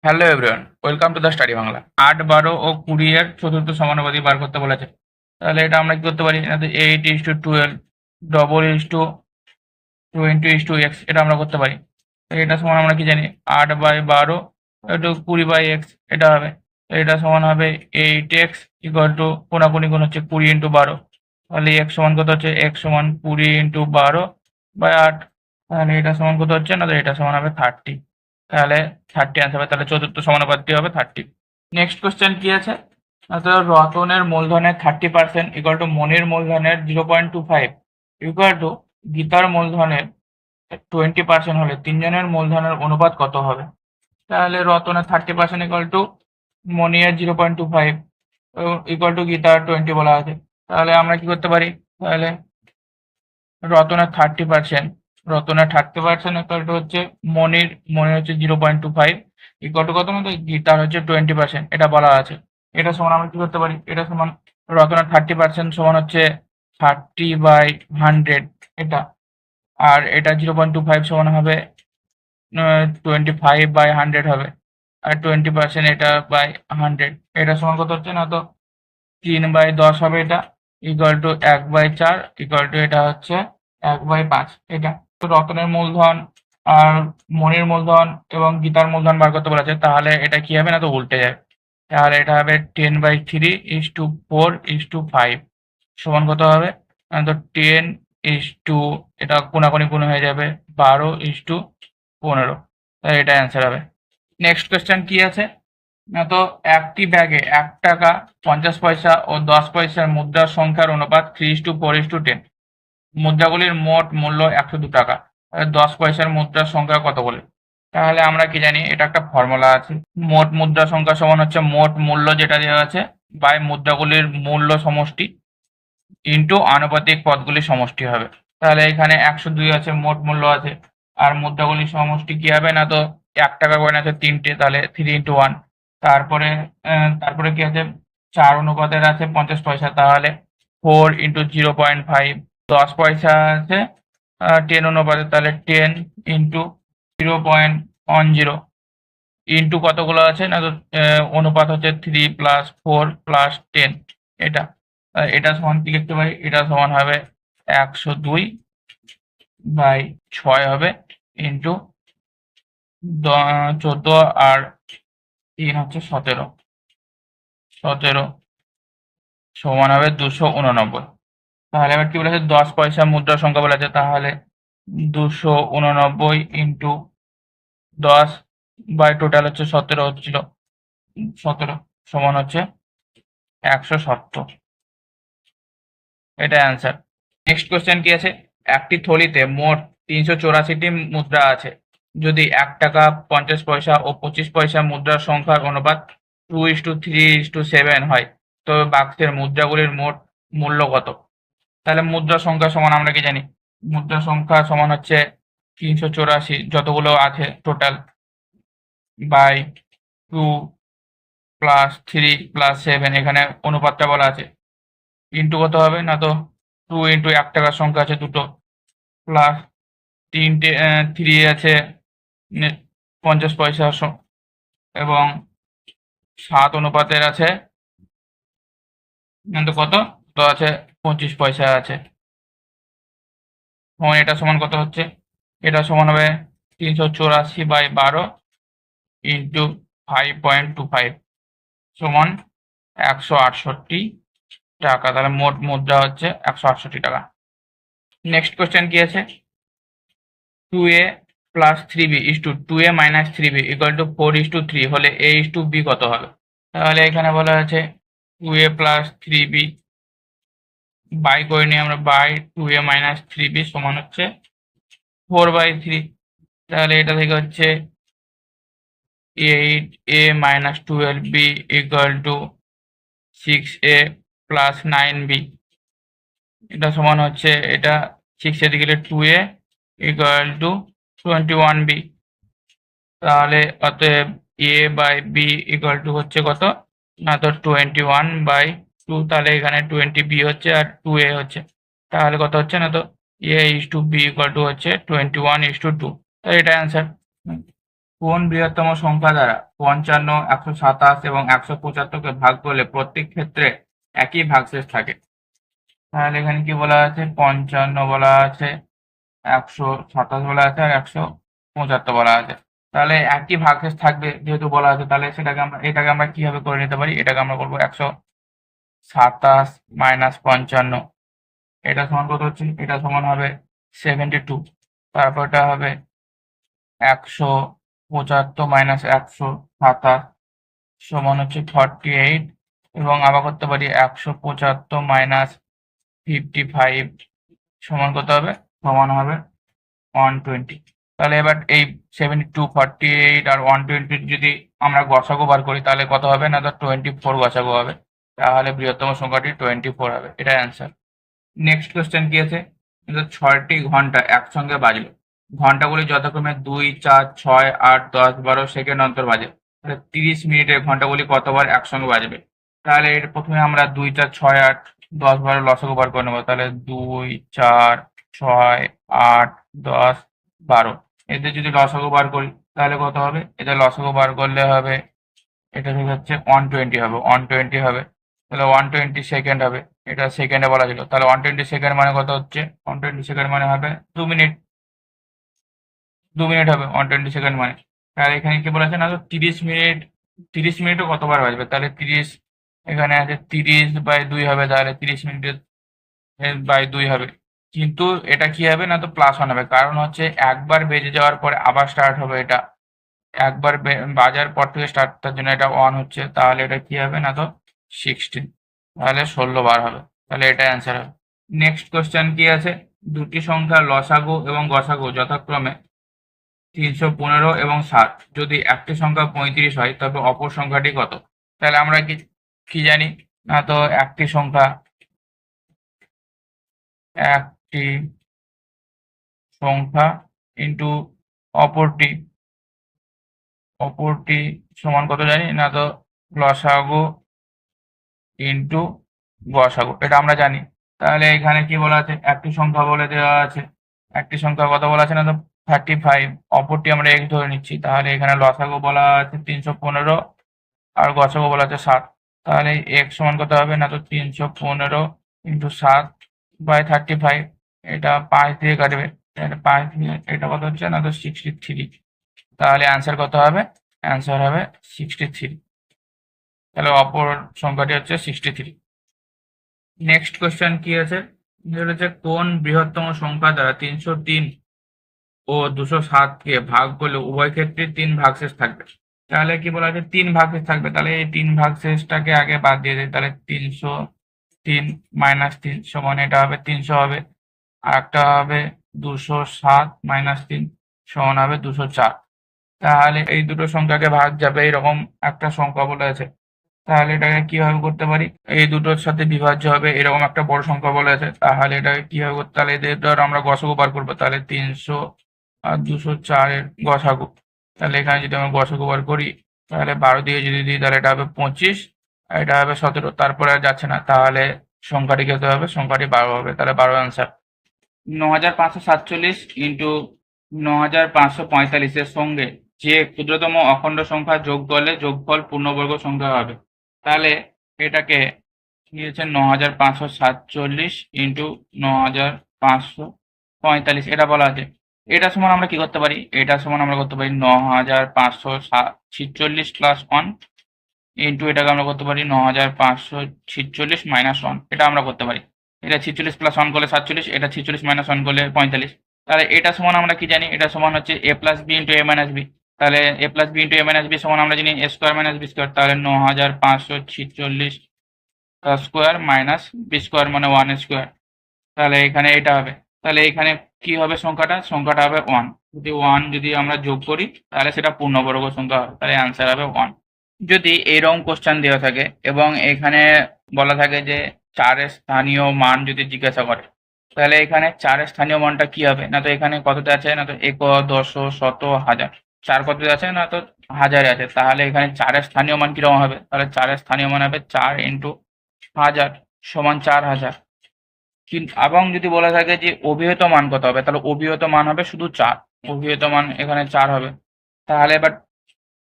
Hello everyone, welcome to the study Bangla. 8, 12 ও 20 এর চতুর্থ সমানুপাতিক বার করতে বলেছে। তাহলে এটা আমরা কি করতে পারি? 8:12 ডবল ইস টু 20:x, এটা আমরা করতে পারি। তো এটা সমান আমরা কি জানি? 8/12 একটু 20/x এটা হবে। তো এটা সমান হবে 8x ইকুয়াল টু কোনাকুনি গুণ হচ্ছে 20 × 12। তাহলে x সমান কত হচ্ছে? x সমান 20 × 12/8। তাহলে এটা সমান কত হচ্ছে? না, তো এটা সমান হবে 30। তাহলে 30 আনসার হবে। তাহলে চতুর্থ সমানুপাতটি হবে 30। নেক্সট কোশ্চেন কি আছে? রতনের মূলধনের 30% ইকুয়াল টু মনির মূলধনের 0.25 ইকুয়াল টু গীতার মূলধনের 20% হলে তিনজনের মূলধনের অনুপাত কত হবে? তাহলে রতনের 30% ইকুয়াল টু মনিয়ের 0.25 ইকুয়াল টু গীতার 20 বলা আছে। তাহলে আমরা কি করতে পারি? তাহলে রতনের 30% ইকুয়াল টু হচ্ছে মনির হচ্ছে 0.25 ইকুয়াল টু কত? না, তো গীতার হচ্ছে 20%, এটা বলা আছে। এটা সমান আমরা কি করতে পারি? এটা সমান রতনের 30% সমান হচ্ছে 30/100 এটা, আর এটা 0.25 সমান হবে 25/100 হবে, আর 20% এটা বাই 100, এটা সমান কত হচ্ছে? না, তো 3/10 হবে এটা, ইকুয়াল টু 1/4 ইকুয়াল টু এটা হচ্ছে 1/5। এটা তো রতনের মূলধন আর মনির মূলধন এবং গীতার মূলধন বার করতে বলেছে। তাহলে এটা কি হবে? না, তো উল্টে যাবে। তাহলে এটা হবে 10/3:4:5 সমান কত হবে? না, তো 10 এটা কোনাকুনি গুণ হয়ে যাবে 12:15। তাই এটা অ্যান্সার হবে। নেক্সট কোয়েশ্চেন কি আছে? না, তো একটি ব্যাগে 1 টাকা 50 পয়সা ও 10 পয়সার মুদ্রার সংখ্যার অনুপাত 3:4:10। মুদ্রাগুলির মোট মূল্য 102 টাকা। 10 পয়সার মুদ্রার সংখ্যা কত বলে? তাহলে আমরা কি জানি? এটা একটা ফর্মুলা আছে। মোট মুদ্রা সংখ্যা সমান হচ্ছে মোট মূল্য যেটা দেওয়া আছে বাই মুদ্রাগুলির মূল্য সমষ্টি ইন্টু আনুপাতিক পদগুলির সমষ্টি হবে। তাহলে এখানে 102 আছে, মোট মূল্য আছে, আর মুদ্রাগুলির সমষ্টি কি হবে? না, তো 1 টাকা কয়েন আছে 3টে, তাহলে 3 × 1। তারপরে তারপরে কি আছে? 4 অনুপাতের আছে 50 পয়সা, তাহলে 4 × 0.5। 10 পয়সা আছে 10 অনুপাতে, তাহলে 10 × 0.10 ইন্টু কতগুলো আছে? না, তো অনুপাত হচ্ছে 3 + 4 + 10 এটা। এটা সমান কি লিখতে পারি? এটা সমান হবে 102/6 হবে ইন্টু 14 আর 3 হচ্ছে 17 সমান হবে 289। তাহলে এবার কি বলেছে? 10 পয়সা মুদ্রার সংখ্যা বলেছে, তাহলে 289 ইন্টু 10 বাই টোটাল হচ্ছে 17 হচ্ছিল, 17 সমান হচ্ছে 170। এটা অ্যান্সার। নেক্সট কোশ্চেন কি আছে? একটি থলিতে মোট 384টি মুদ্রা আছে। যদি 1 টাকা 50 পয়সা ও 25 পয়সা মুদ্রার সংখ্যার অনুপাত 2:3:7 হয়, তবে বাক্সের মুদ্রাগুলির মোট মূল্য কত? তাহলে মুদ্রা সংখ্যা সমান আমরা কি জানি? মুদ্রা সংখ্যা সমান হচ্ছে 384 যতগুলো আছে টোটাল বাই 2 + 3 + 7, এখানে অনুপাতটা বলা আছে, ইন্টু কত হবে? না, তো 2 × 1 টাকার সংখ্যা আছে দুটো, প্লাস 3 আছে 50 পয়সা এবং 7 অনুপাতের আছে কত? তো আছে 25 পয়সা আছে। এটা সমান কত হচ্ছে? এটা সমান হবে 384/12 ইন্টু 5.25 সমান 168 টাকা। তাহলে মোট মুদ্রা হচ্ছে 168 টাকা। নেক্সট কোশ্চেন কি আছে? 2a + 3b = 2a - 3b = 4:3 হলে a:b কত হবে? তাহলে এখানে বলা আছে 2a + 3b বাই করে নিই আমরা, বাই 2a - 3b সমান হচ্ছে 4/3। তাহলে এটা থেকে হচ্ছে 8a - 12b = 6a + 9b। এটা সমান হচ্ছে, এটা 6 এ দিকে গেলে 2a = 21b। তাহলে অতএব a/b = হচ্ছে কত? না, তো 21/2। তাহলে এখানে 20b হচ্ছে আর 2a হচ্ছে, তাহলে কত হচ্ছে? না, তো a:b = হচ্ছে 21:2। তাহলে এটা অ্যান্সার। কোন বৃহত্তম সংখ্যা দ্বারা 55, 127 এবং 175-কে ভাগ করলে প্রত্যেক ক্ষেত্রে একই ভাগশেষ থাকে? তাহলে এখানে কি বলা আছে? 55 বলা আছে, 127 বলা আছে, আর 175 বলা আছে। তাহলে একই ভাগশেষ থাকবে যেহেতু বলা আছে, তাহলে এটাকে আমরা কিভাবে করে নিতে পারি? এটাকে আমরা করবো 127 মাইনাস 55। এটা সমান কত হচ্ছে? এটা সমান হবে 72। তারপরটা হবে 175 মাইনাস 127 সমান হচ্ছে 48, এবং আবার করতে পারি 175 মাইনাস 55 সমান কত হবে? সমান হবে 120। তাহলে এবার এই 72, 48 আর 120 যদি আমরা গসাগু বার করি তাহলে কত হবে? না তো 24 গসাগু হবে। তাহলে বৃহত্তম সংখ্যাটি 24 হবে। এটা অ্যান্সার। নেক্সট কোয়েশ্চেন কি আছে? 6টি ঘন্টা একসঙ্গে বাজলো। ঘন্টাগুলি যথাক্রমে 2, 4, 6, 8, 10, 12 সেকেন্ড অন্তর বাজে। তাহলে 30 মিনিটের ঘন্টাগুলি কতবার একসঙ্গে বাজবে? তাহলে এর প্রথমে আমরা 2, 4, 6, 8, 10, 12 লসাগু বার করে নেবো। তাহলে 2, 4, 6, 8, 10, 12 এদের যদি লসাগু বার করি তাহলে কত হবে? এদের লসাগু বার করলে হবে, এটা থেকে হচ্ছে 120 হবে, 120 হবে। তাহলে 120 সেকেন্ড হবে। এটা সেকেন্ডে বলা ছিল, তাহলে 120 সেকেন্ড মানে কত হচ্ছে? 120 সেকেন্ড মানে হবে 2 মিনিট। 2 মিনিট হবে 120 সেকেন্ড মানে। তাহলে এখানে কি বলেছে? না তো 30 মিনিট, 30 মিনিটও কতবার বাজবে? তাহলে 30, এখানে আছে 30/2 হবে, তাহলে 30 মিনিটের বাই 2 হবে। কিন্তু এটা কি হবে? না তো +1 হবে, কারণ হচ্ছে একবার বেজে যাওয়ার পরে আবার স্টার্ট হবে। এটা একবার বাজার পর থেকে স্টার্ট, তার জন্য এটা 1 হচ্ছে। তাহলে এটা কি হবে? না তো 16, তাহলে 16 বার হবে। তাহলে এটা অ্যান্সার হবে। নেক্সট কোশ্চেন কি আছে? দুটি সংখ্যার লসাগু এবং গসাগু যথাক্রমে 315 এবং 7। যদি একটি সংখ্যা 35 হয় তবে অপর সংখ্যাটি কত? তাহলে আমরা কি কি জানি? না তো একটি সংখ্যা ইন্টু অপরটি সমান কত জানি? না তো লসাগু ইন্টু গসাগু, এটা আমরা জানি। তাহলে এখানে কি বলা আছে? একটি সংখ্যা বলে দেওয়া আছে, একটি সংখ্যা কত বলা আছে? না তো 35, অপরটি আমরা x ধরে নিচ্ছি। তাহলে এখানে লসাগু বলা আছে 315 আর গসাগু বলা আছে 7। তাহলে x সমান কত হবে? না তো 315 ইন্টু 7/35, এটা 5 দিয়ে কাটবে। তাহলে 5 দিয়ে এটা কত হচ্ছে? না তো 63। তাহলে অ্যান্সার কত হবে? অ্যান্সার হবে 63। তাহলে অপর সংখ্যাটি হচ্ছে 63। নেক্সট কোশ্চেন কি আছে? যেটা হচ্ছে কোন বৃহত্তম সংখ্যা দ্বারা 303 ও 207-কে ভাগ করলে উভয় ক্ষেত্রে 3 ভাগশেষ থাকবে? তাহলে কি বলা আছে? 3 ভাগশেষ থাকবে। তাহলে এই 3 ভাগশেষটাকে আগে বাদ দিয়ে দিই। তাহলে 303 মাইনাস 3 সমান এটা হবে 300 হবে। আর একটা হবে 207 মাইনাস 3 সমান হবে 204। তাহলে এই দুটো সংখ্যাকে ভাগ যাবে এরকম একটা সংখ্যা বলে আছে। তাহলে এটাকে কিভাবে করতে পারি? এই দুটোর সাথে বিভাজ্য হবে এরকম একটা বড় সংখ্যা বলে আছে। তাহলে এটাকে কিভাবে করতে? তাহলে এদের ধর আমরা গসাগু বার করবো। তাহলে 300 আর 204 এর গসাগু। তাহলে এখানে যদি আমরা গসাগু বার করি তাহলে 12 দিয়ে যদি দিই তাহলে এটা হবে 25, আর এটা হবে 17। তারপরে আর যাচ্ছে না, তাহলে সংখ্যাটি কত হবে? সংখ্যাটি 12 হবে। তাহলে 12 অ্যান্সার। 9547 ইন্টু 9545 এর সঙ্গে যে ক্ষুদ্রতম অখণ্ড সংখ্যা যোগ করলে যোগফল পূর্ণবর্গ সংখ্যা হবে। তাহলে এটাকে দিয়েছে 9547 ইন্টু 9545, এটা বলা আছে। এটা সমান আমরা কি করতে পারি? এটা সমান আমরা করতে পারি 9546 প্লাস 1 ইন্টু এটাকে আমরা করতে পারি 9546 মাইনাস 1, এটা আমরা করতে পারি। এটা 46 প্লাস 1 করলে 47, এটা 46 মাইনাস 1 করলে 45। তাহলে এটা সমান আমরা কি জানি? এটা সমান হচ্ছে a plus B into a minus B. তাহলে a plus B into a minus B সমান আমরা জানি a square minus B square. তাহলে 9546 স্কোয়ার মাইনাস বি স্কোয়ার মানে 1 স্কোয়ার। তাহলে এখানে এটা হবে। তাহলে এখানে কি হবে? সংখ্যাটা হবে 1। যদি 1 যদি আমরা যোগ করি তাহলে সেটা পূর্ণবর্গ সংখ্যা হবে। তাহলে অ্যান্সার হবে 1। যদি এইরকম কোশ্চেন দেওয়া থাকে এবং এখানে বলা থাকে যে 4 এর স্থানীয় মান যদি জিজ্ঞাসা করে, তাহলে এখানে 4 এর স্থানীয় মানটা কি হবে? না তো এখানে কততে আছে? না তো এক, দশ, শত, হাজার। 4 কততে আছে? না তো হাজারে আছে। তাহলে এখানে 4 এর স্থানীয় মান কিরকম হবে? তাহলে 4 এর স্থানীয় মান হবে 4 ইন্টু 1000 সমান 4000। এবং যদি বলা থাকে যে অভিহিত মান কত হবে, তাহলে অভিহিত মান হবে শুধু 4। অভিহিত মান এখানে 4 হবে। তাহলে এবার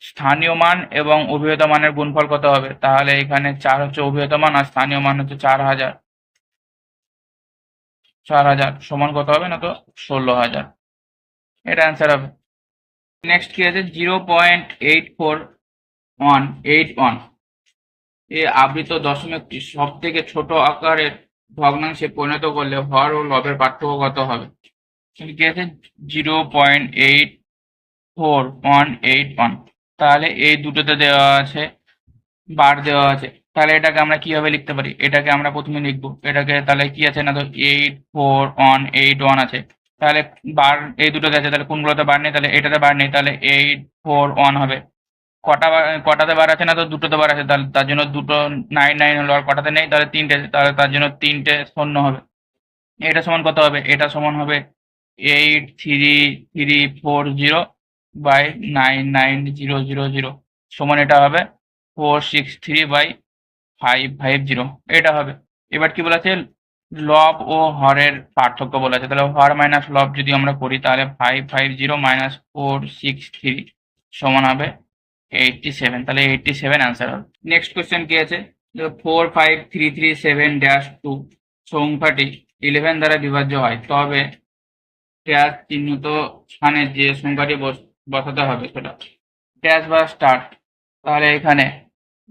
স্থানীয় মান এবং অভিহিত মানের গুণফল কত হবে? তাহলে এখানে 4 হচ্ছে অভিহিত মান আর স্থানীয় মান হচ্ছে 4000। 4000 সমান কত হবে না তো 16000। এটা অ্যান্সার হবে। নেক্সট কি আছে 0.84181 এ আবৃত দশমিকটি সব থেকে ছোট আকারের ভগ্নাংশে পরিণত করলে হর ও লবের পার্থক্য কত হবে? কি আছে 0.84181। তাহলে এই দুটোতে দেওয়া আছে বার দেওয়া আছে, তাহলে এটাকে আমরা কিভাবে লিখতে পারি? এটাকে আমরা প্রথমে লিখবো, এটাকে তাহলে কি আছে না তো 84181 আছে, তাহলে বার এই দুটোতে আছে, তাহলে কোনগুলোতে বার নেই? তাহলে এটাতে বার নেই, তাহলে 841 হবে। কটাতে বার আছে না তো দুটোতে বার আছে, তাহলে তার জন্য দুটো 99 হলো। আর কটাতে নেই? তাহলে তিনটে, তাহলে তার জন্য তিনটে শূন্য হবে। এটা সমান কত হবে? এটা সমান হবে 83340 বাই 99000 সমান এটা হবে 463/550। এটা হবে। এবার কি বলেছে? লব ও হরের পার্থক্য বলেছে, তাহলে হর মাইনাস লব যদি আমরা করি তাহলে 550 মাইনাস 463 সমান হবে 87। তাহলে 87 অ্যান্সার হবে। নেক্সট কোয়েশ্চেন কি আছে? 45337-2 সংখ্যাটি 11 দ্বারা বিভাজ্য হয়, তবে ড্যাশ চিহ্নিত স্থানে যে সংখ্যাটি বসাতে হবে সেটা ড্যাশ বা স্টার। তাহলে এখানে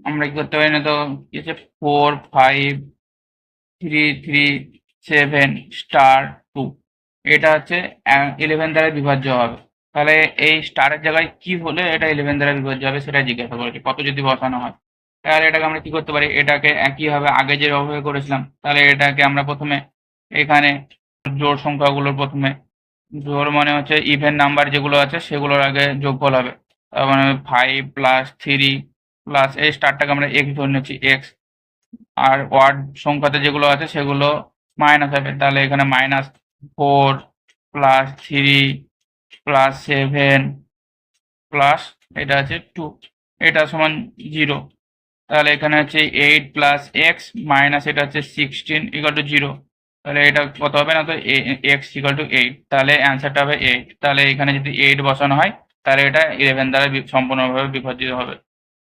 আমরা কি করতে পারি না তো কি আছে 45337-2 এটা হচ্ছে 11 দ্বারা বিভাজ্য হবে। তাহলে এই স্টারের জায়গায় কি হলে এটা 11 দ্বারা বিভাজ্য হবে সেটা জিজ্ঞাসা করেছে, কত যদি বসানো হয়। তাহলে এটাকে আমরা কি করতে পারি? এটাকে একইভাবে আগে যেভাবে করেছিলাম, তাহলে এটাকে আমরা প্রথমে এখানে জোড় সংখ্যাগুলোর প্রথমে জোড় মানে হচ্ছে ইভেন নাম্বার যেগুলো আছে সেগুলোর আগে যোগফল হবে। তার মানে 5 + 3 প্লাস এই স্টারটাকে আমরা এক্স ধরে নিচ্ছি এক্স, আর ওয়ার্ড সংখ্যাতে যেগুলো আছে সেগুলো মাইনাস হবে। তাহলে এখানে -4 + 3 + 7 প্লাস এটা আছে 2, এটা সমান 0। তাহলে এখানে হচ্ছে 8 + x মাইনাস এটা হচ্ছে 16 = 0। তাহলে এটা কত হবে না তো x = 8। তাহলে অ্যান্সারটা হবে 8। তাহলে এখানে যদি 8 বসানো হয় তাহলে এটা 11 দ্বারা সম্পূর্ণভাবে বিভাজিত হবে।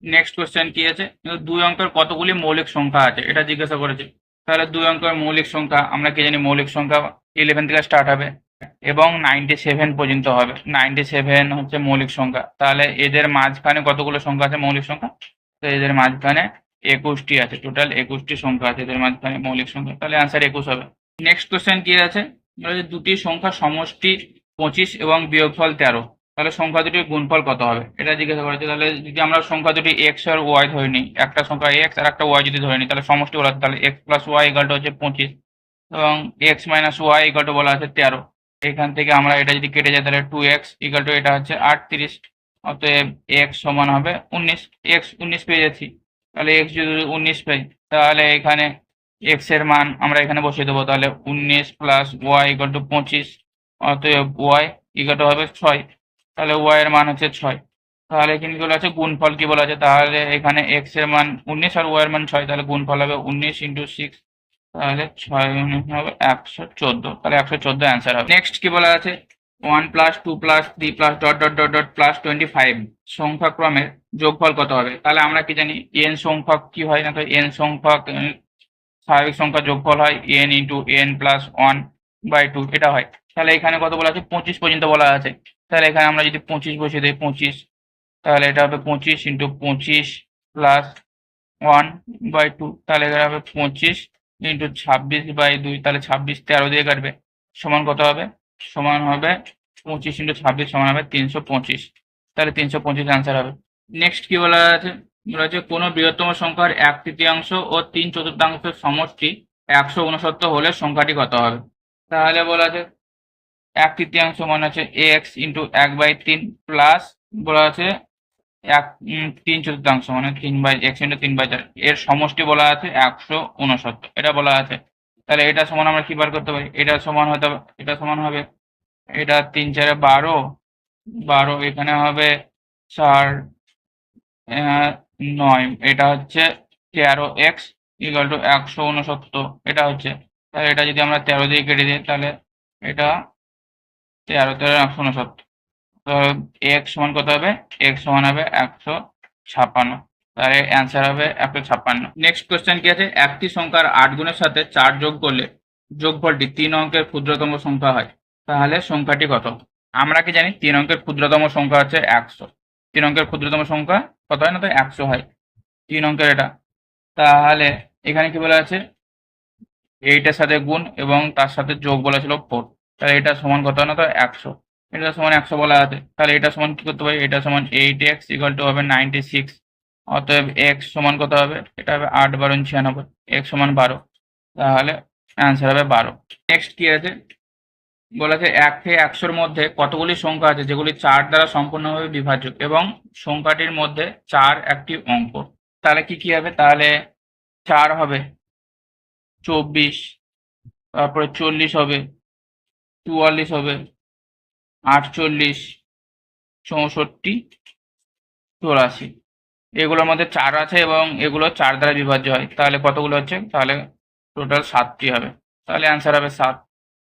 নেক্সট কোয়েশ্চেন কি আছে? 2 অঙ্কের কতগুলি মৌলিক সংখ্যা আছে এটা জিজ্ঞাসা করেছে। তাহলে 2 অঙ্কের মৌলিক সংখ্যা আমরা কি জানি? মৌলিক সংখ্যা 11 থেকে স্টার্ট হবে এবং 97 পর্যন্ত হবে। 97 হচ্ছে মৌলিক সংখ্যা। তাহলে এদের মাঝখানে কতগুলো সংখ্যা আছে মৌলিক সংখ্যা? তো এদের মাঝখানে 21টি আছে, টোটাল 21টি সংখ্যা আছে এদের মাঝখানে মৌলিক সংখ্যা। তাহলে অ্যান্সার 21 হবে। নেক্সট কোশ্চেন কি আছে? দুটি সংখ্যা সমষ্টি 25 এবং বিয়োগফল 13, তাহলে সংখ্যা দুটির গুণফল কত হবে এটা জিজ্ঞাসা করেছে। তাহলে যদি আমরা সংখ্যা দুটি এক্স আর ওয়াই ধরে নিই, একটা সংখ্যা এক্স আর একটা ওয়াই যদি ধরে নিই, তাহলে সমষ্টি বলা আছে, তাহলে x + y = হচ্ছে 25 এবং x - y = বলা আছে 13। এখান থেকে আমরা এটা যদি কেটে যায় তাহলে 2x = এটা হচ্ছে 38। অতএব x সমান হবে 19। x 19 পেয়ে যাচ্ছি। তাহলে x যদি 19 পাই তাহলে এখানে x এর মান আমরা এখানে বসিয়ে দেবো। তাহলে 19 + y = 25। অতএব y = হবে 6। তাহলে y এর মান হচ্ছে 6। তাহলে এখানে কি বলা আছে? গুণফল কি বলা আছে? তাহলে এখানে x এর মান 19 আর y এর মান 6, তাহলে গুণফল হবে 19 × 6। তাহলে 6 হবে 114। তাহলে 114 অ্যান্সার হবে। নেক্সট কি বলা আছে? 1 + 2 + 3 + ... +25 সংখ্যা ক্রমের যোগফল কত হবে? তাহলে আমরা কি জানি n সংখ্যক কি হয় না তো n সংখ্যক স্বাভাবিক সংখ্যা যোগফল হয় n × n + 1/2 এটা হয়। তাহলে এখানে কত বলা আছে? 25 পর্যন্ত বলা আছে। তাহলে এখানে আমরা যদি 25 বসিয়ে দিই 25, তাহলে এটা হবে 25 × 25 + 1/2। তাহলে এখানে হবে 25 × 26/2। তাহলে 26 13 দিয়ে কাটবে, সমান কত হবে? সমান হবে 25 × 26 সমান হবে 325। তাহলে 325 অ্যান্সার হবে। নেক্সট কি বলা আছে? বলা আছে কোনো বৃহত্তম সংখ্যার 1/3 ও 3/4 সমষ্টি 169 হলে সংখ্যাটি কত হবে? তাহলে বলা আছে 1/3 মানে হচ্ছে x × 1/3 প্লাস বলা আছে 3/4 মানে 3/x × 3/4 এর সমষ্টি বলা আছে 169, এটা বলা আছে। তাহলে এটা সমান আমরা কি বার করতে পারি? এটা সমান হতে এটা সমান হবে এটা 3 × 4 = 12, এখানে হবে 4 9, এটা হচ্ছে 13x = 169 এটা হচ্ছে। তাহলে এটা যদি আমরা 13 দিয়ে কেটে দিই তাহলে এটা 13 × 169 তো এক্স সমান কত হবে? এক্স সমান হবে 156, তাহলে অ্যান্সার হবে 156। নেক্সট কোয়েশ্চেন কি আছে? একটি সংখ্যার 8 গুণের সাথে 4 যোগ করলে যোগফলটি 3 অঙ্কের ক্ষুদ্রতম সংখ্যা হয়, তাহলে সংখ্যাটি কত? আমরা কি জানি 3 অঙ্কের ক্ষুদ্রতম সংখ্যা হচ্ছে 100। 3 অঙ্কের ক্ষুদ্রতম সংখ্যা কত হয় না? তো 100 হয় 3 অঙ্কের এটা। তাহলে এখানে কি বলা আছে? 8 এর সাথে গুণ এবং তার সাথে যোগ বলা ছিল 4, তাহলে এটা সমান কত হয় না? তো 100। এটা সমান 100 বলা আছে, তাহলে এটা সমান কি করতে পারি? এটা সমান 8x ইকুয়াল টু হবে 96। অতএব x সমান কত হবে? এটা হবে 8 12 96, x সমান 12, তাহলে অ্যান্সার হবে 12। নেক্সট কি আছে? বলা আছে 1 থেকে 100 এর মধ্যে কতগুলি সংখ্যা আছে যেগুলি 4 দ্বারা সম্পূর্ণভাবে বিভাজ্য এবং সংখ্যাটির মধ্যে 4 একটি অঙ্ক? তাহলে কি হবে? তাহলে 4 হবে, 24, তারপরে 40 হবে, 44 হবে, 48, 64, 84, এগুলোর মধ্যে 4 আছে এবং এগুলো 4 দ্বারা বিভাজ্য হয়। তাহলে কতগুলো হচ্ছে? তাহলে টোটাল 7টি হবে, তাহলে অ্যান্সার হবে 7।